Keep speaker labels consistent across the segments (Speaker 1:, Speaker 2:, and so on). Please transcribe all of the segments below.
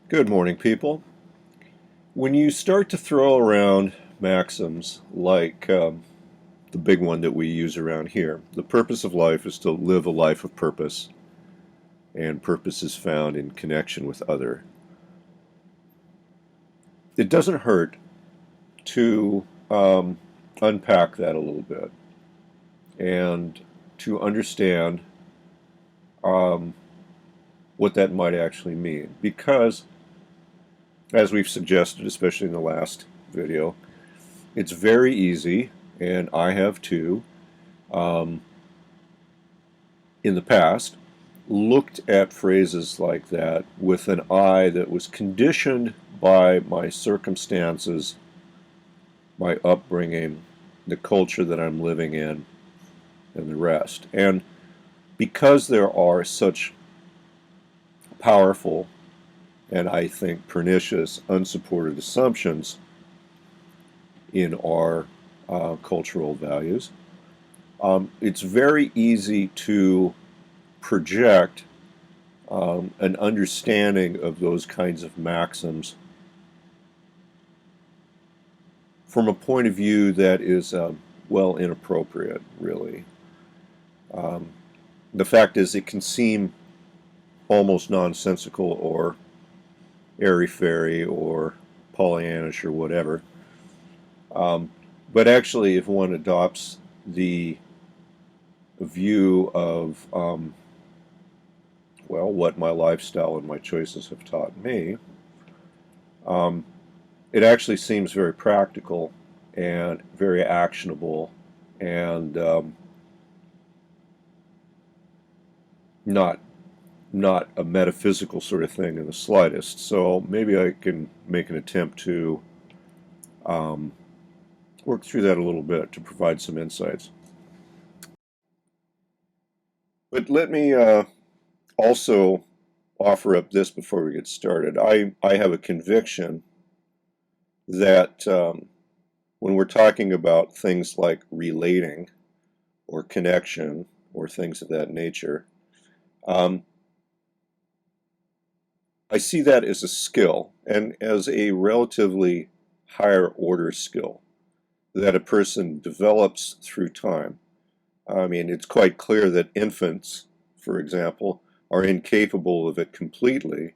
Speaker 1: Good morning, people. When you start to throw around maxims like the big one that we use around here, the purpose of life is to live a life of purpose, and purpose is found in connection with other. It doesn't hurt to unpack that a little bit and to understand um, what that might actually mean. Because, as we've suggested, especially in the last video, it's very easy, and I have too, um, in the past, looked at phrases like that with an eye that was conditioned by my circumstances, my upbringing, the culture that I'm living in, and the rest. And because there are such powerful and I think pernicious, unsupported assumptions in our cultural values, it's very easy to project an understanding of those kinds of maxims from a point of view that is, well, inappropriate, really. Um, the fact is, it can seem almost nonsensical or airy-fairy or Pollyannish or whatever. Um, but actually, if one adopts the view of, well, what my lifestyle and my choices have taught me, um, it actually seems very practical and very actionable and not not a metaphysical sort of thing in the slightest. So maybe I can make an attempt to um, work through that a little bit to provide some insights. But let me also offer up this before we get started. I have a conviction that when we're talking about things like relating or connection or things of that nature, um, I see that as a skill and as a relatively higher order skill that a person develops through time. I mean, it's quite clear that infants, for example, are incapable of it completely.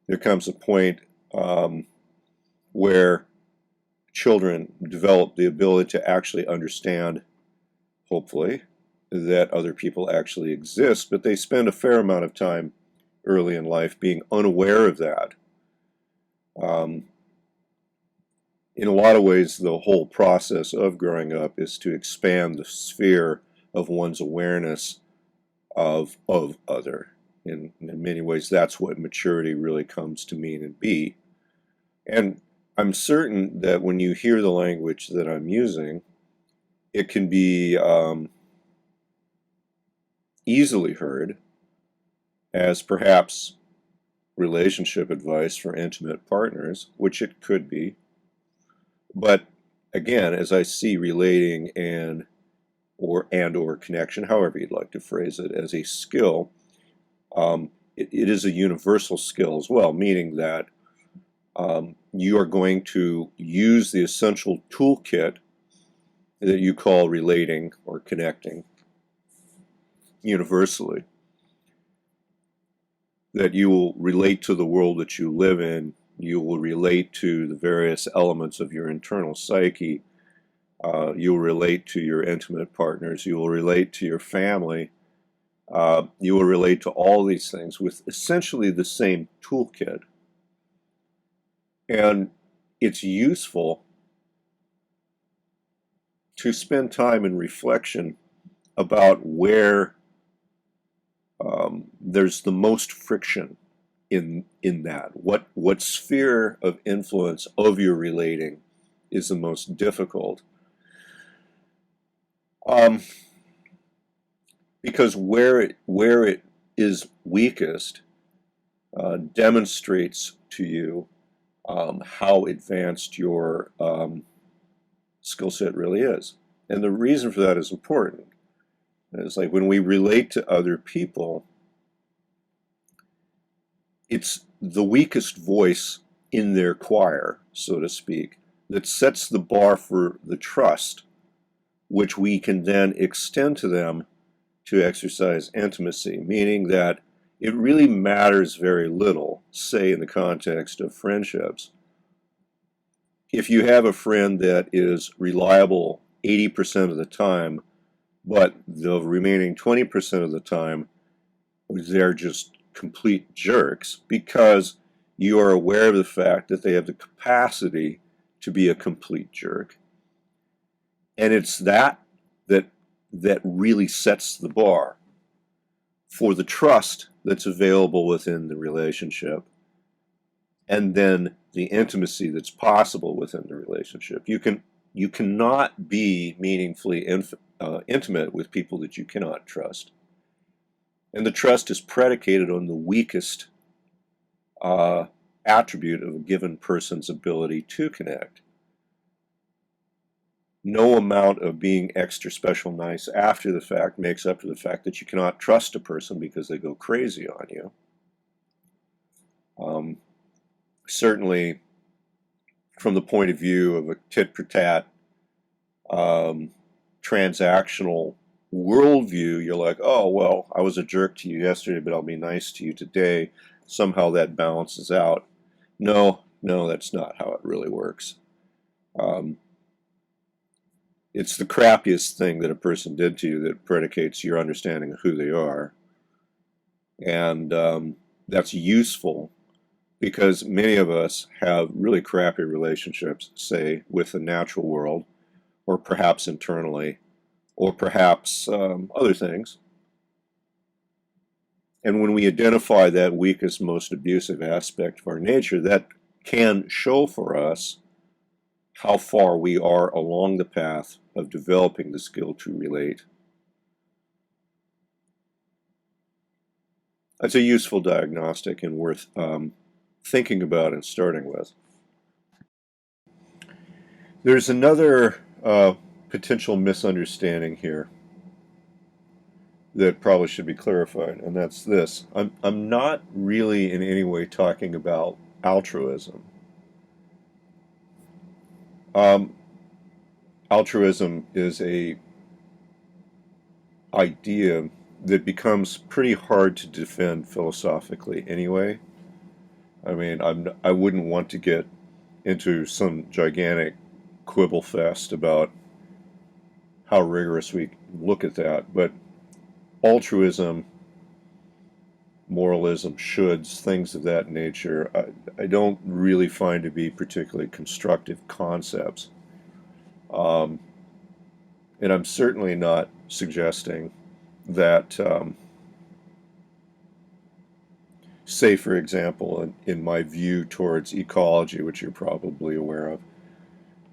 Speaker 1: There comes a point where children develop the ability to actually understand, hopefully, that other people actually exist, but they spend a fair amount of time early in life being unaware of that. Um, in a lot of ways, the whole process of growing up is to expand the sphere of one's awareness of other. In many ways, that's what maturity really comes to mean and be. And I'm certain that when you hear the language that I'm using, it can be easily heard as perhaps relationship advice for intimate partners, which it could be. But again, as I see relating and or connection, however you'd like to phrase it, as a skill, it is a universal skill as well, meaning that you are going to use the essential toolkit that you call relating or connecting universally, that you will relate to the world that you live in, you will relate to the various elements of your internal psyche, you'll relate to your intimate partners, you will relate to your family, you will relate to all these things with essentially the same toolkit. And it's useful to spend time in reflection about where there's the most friction in that. What sphere of influence of your relating is the most difficult? Um, because where it is weakest demonstrates to you how advanced your skill set really is. And the reason for that is important. It's like when we relate to other people, it's the weakest voice in their choir, so to speak, that sets the bar for the trust, which we can then extend to them to exercise intimacy, meaning that it really matters very little, say in the context of friendships. If you have a friend that is reliable 80% of the time, but the remaining 20% of the time, they're just complete jerks because you are aware of the fact that they have the capacity to be a complete jerk. And it's that really sets the bar for the trust that's available within the relationship, and then the intimacy that's possible within the relationship. You cannot be meaningfully intimate with people that you cannot trust. And the trust is predicated on the weakest attribute of a given person's ability to connect. No amount of being extra special nice after the fact makes up for the fact that you cannot trust a person because they go crazy on you. Certainly, from the point of view of a tit-for-tat transactional worldview, you're like, oh, well, I was a jerk to you yesterday, but I'll be nice to you today. Somehow that balances out. No, that's not how it really works. It's the crappiest thing that a person did to you that predicates your understanding of who they are. And that's useful because many of us have really crappy relationships, say, with the natural world, or perhaps internally, or perhaps other things. And when we identify that weakest, most abusive aspect of our nature, that can show for us how far we are along the path of developing the skill to relate. That's a useful diagnostic and worth thinking about and starting with. There's another potential misunderstanding here that probably should be clarified, and that's this. I'm not really in any way talking about altruism. Altruism is a idea that becomes pretty hard to defend philosophically anyway. I mean, I wouldn't want to get into some gigantic quibble fest about how rigorous we look at that, but altruism, moralism, shoulds, things of that nature, I don't really find to be particularly constructive concepts. And I'm certainly not suggesting that, say, for example, in my view towards ecology, which you're probably aware of,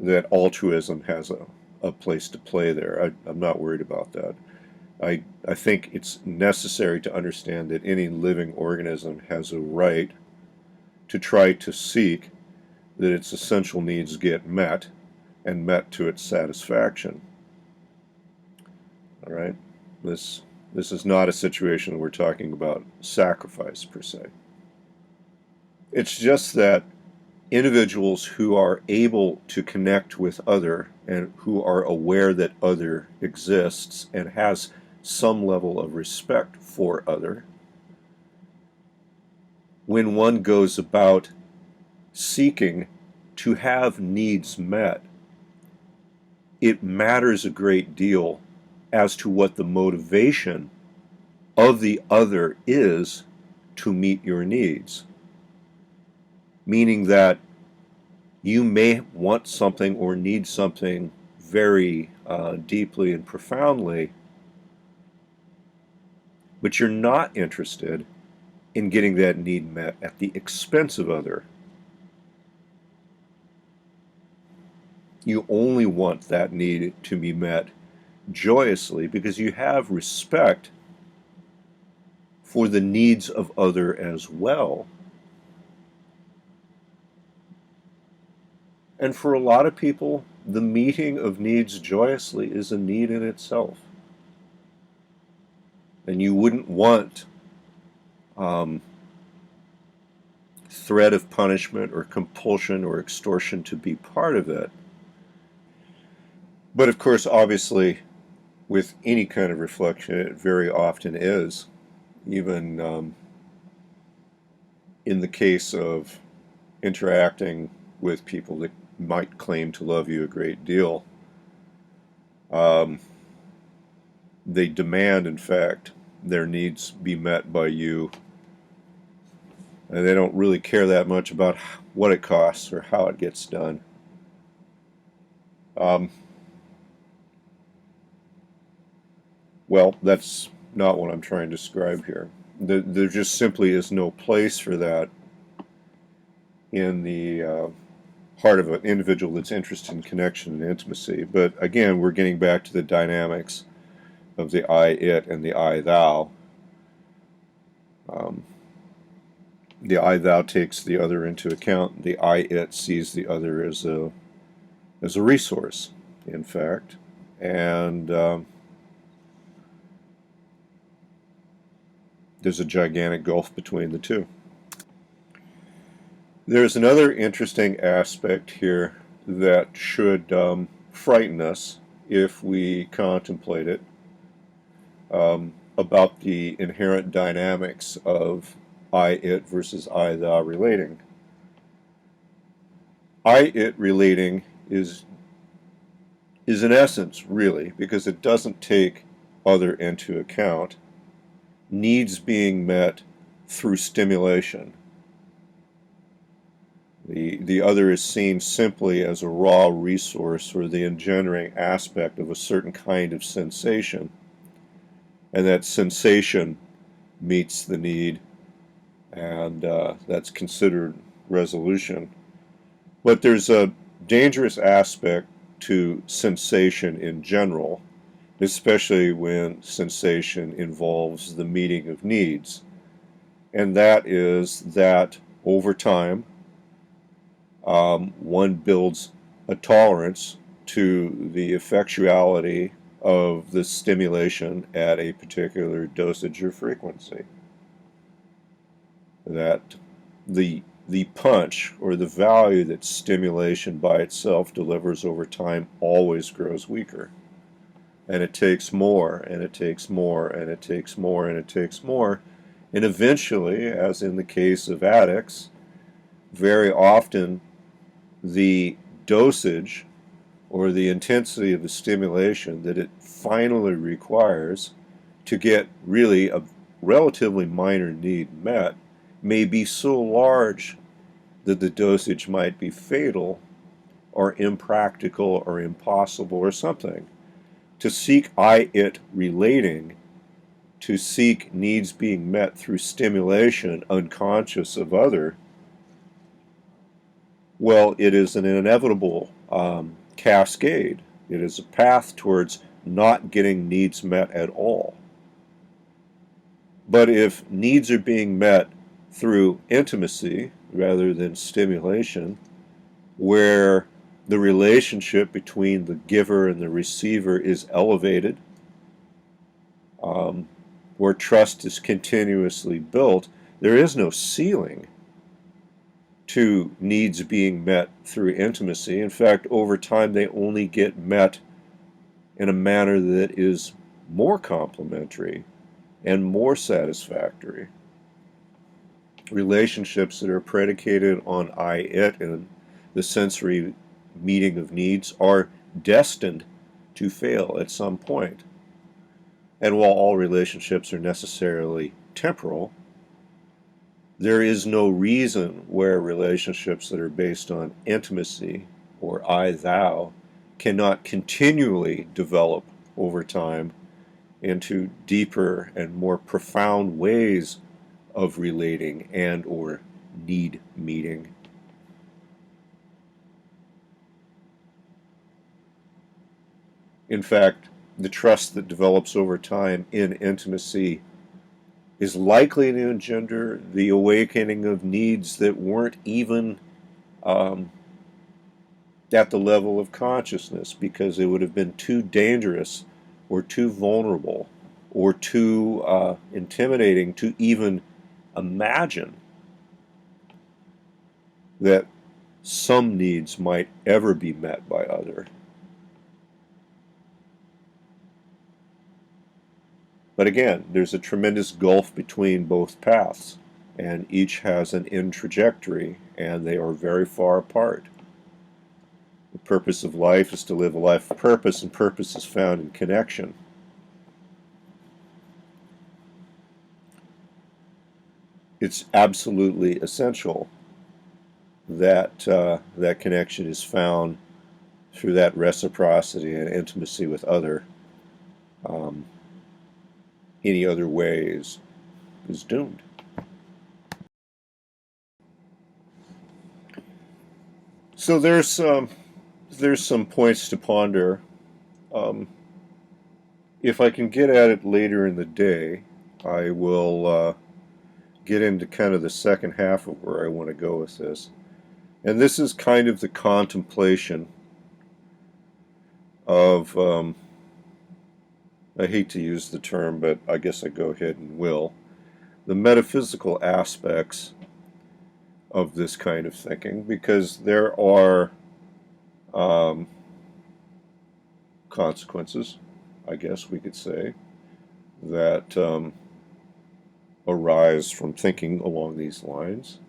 Speaker 1: that altruism has a place to play there. I'm not worried about that. I think it's necessary to understand that any living organism has a right to try to seek that its essential needs get met, and met to its satisfaction. All right? This is not a situation where we're talking about sacrifice per se. It's just that individuals who are able to connect with other and who are aware that other exists and has some level of respect for other, when one goes about seeking to have needs met, it matters a great deal as to what the motivation of the other is to meet your needs. Meaning that you may want something or need something very deeply and profoundly, but you're not interested in getting that need met at the expense of other. You only want that need to be met joyously because you have respect for the needs of other as well. And for a lot of people, the meeting of needs joyously is a need in itself. And you wouldn't want threat of punishment or compulsion or extortion to be part of it. But of course, obviously, with any kind of reflection, it very often is, even in the case of interacting with people that might claim to love you a great deal. They demand, in fact, their needs be met by you, and they don't really care that much about what it costs or how it gets done. Well, that's not what I'm trying to describe here. There just simply is no place for that in the heart of an individual that's interested in connection and intimacy. But again, we're getting back to the dynamics of the I, it, and the I, thou. The I, thou takes the other into account. The I, it sees the other as a resource, in fact. And there's a gigantic gulf between the two. There's another interesting aspect here that should frighten us if we contemplate it, about the inherent dynamics of I, it versus I, thou relating. I, it relating is in essence, really, because it doesn't take other into account, needs being met through stimulation. The other is seen simply as a raw resource or the engendering aspect of a certain kind of sensation, and that sensation meets the need, and that's considered resolution. But there's a dangerous aspect to sensation in general, especially when sensation involves the meeting of needs, and that is that over time one builds a tolerance to the effectuality of the stimulation at a particular dosage or frequency. That the punch or the value that stimulation by itself delivers over time always grows weaker. And it takes more, and it takes more, and it takes more, and it takes more. And eventually, as in the case of addicts, very often the dosage or the intensity of the stimulation that it finally requires to get really a relatively minor need met may be so large that the dosage might be fatal or impractical or impossible or something. To seek I-it relating, to seek needs being met through stimulation unconscious of other, well, it is an inevitable cascade. It is a path towards not getting needs met at all. But if needs are being met through intimacy rather than stimulation, where the relationship between the giver and the receiver is elevated, where trust is continuously built, there is no ceiling to needs being met through intimacy. In fact, over time they only get met in a manner that is more complementary and more satisfactory. Relationships that are predicated on I, it, and the sensory meeting of needs are destined to fail at some point. And while all relationships are necessarily temporal, there is no reason where relationships that are based on intimacy or I-thou cannot continually develop over time into deeper and more profound ways of relating and or need meeting. In fact, the trust that develops over time in intimacy is likely to engender the awakening of needs that weren't even at the level of consciousness, because it would have been too dangerous or too vulnerable or too intimidating to even imagine that some needs might ever be met by other. But again, there's a tremendous gulf between both paths, and each has an end trajectory, and they are very far apart. The purpose of life is to live a life of purpose, and purpose is found in connection. It's absolutely essential that that connection is found through that reciprocity and intimacy with other. Um, any other way is doomed. So there's some points to ponder. Um, if I can get at it later in the day, I will get into kind of the second half of where I want to go with this. And this is kind of the contemplation of, I hate to use the term, but I guess I go ahead and will, the metaphysical aspects of this kind of thinking, because there are um, consequences, I guess we could say, that arise from thinking along these lines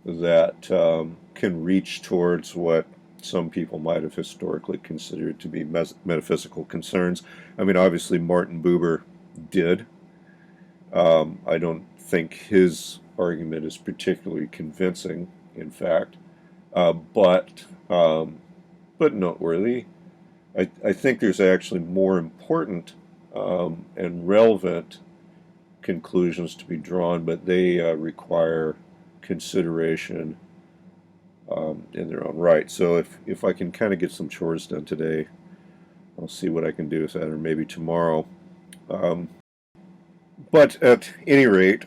Speaker 1: that can reach towards what some people might have historically considered to be metaphysical concerns. I mean, obviously, Martin Buber did. I don't think his argument is particularly convincing, in fact, but noteworthy. I think there's actually more important and relevant conclusions to be drawn, but they require consideration in their own right. So if I can kind of get some chores done today, I'll see what I can do with that, or maybe tomorrow. Um, but at any rate,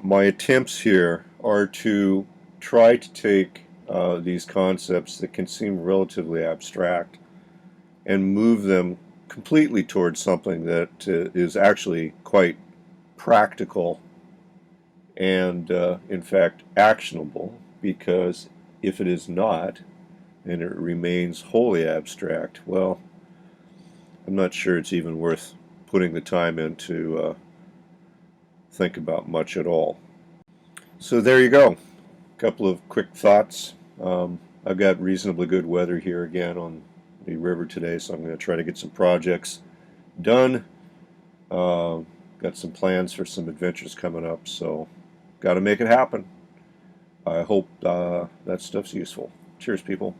Speaker 1: my attempts here are to try to take these concepts that can seem relatively abstract and move them completely towards something that is actually quite practical and, in fact, actionable, because if it is not, and it remains wholly abstract, well, I'm not sure it's even worth putting the time in to think about much at all. So there you go. A couple of quick thoughts. I've got reasonably good weather here again on the river today, so I'm going to try to get some projects done. Uh, got some plans for some adventures coming up, so got to make it happen. I hope that stuff's useful. Cheers, people.